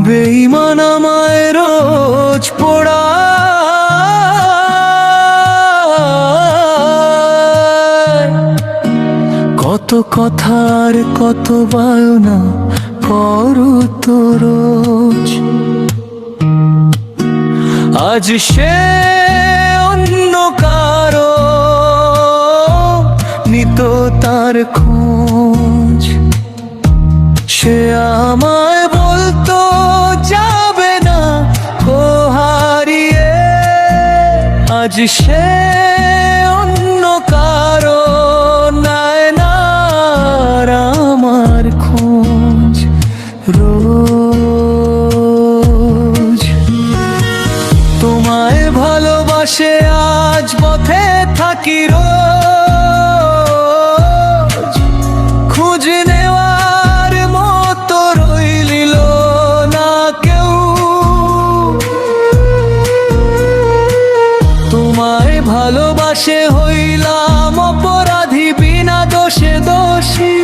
বেঈমান আমায় রোজ পোড়ায়, কত কথার কত বায়না করো তো রোজ। আজ সে অন্য কারো নিত তার খোঁজ, সে আমায় বলতো যাবে না ও হারিয়ে। আজ সে অন্য কারো নেয় না আর আমার খোঁজ রোজ। তোমায় ভালোবাসে আজ পথে থাকি রোজ, খোঁজ নেওয়ার মতো রইল না কেউ। তোমায় ভালোবাসে হইলাম অপরাধী, বিনা দোষে দোষী।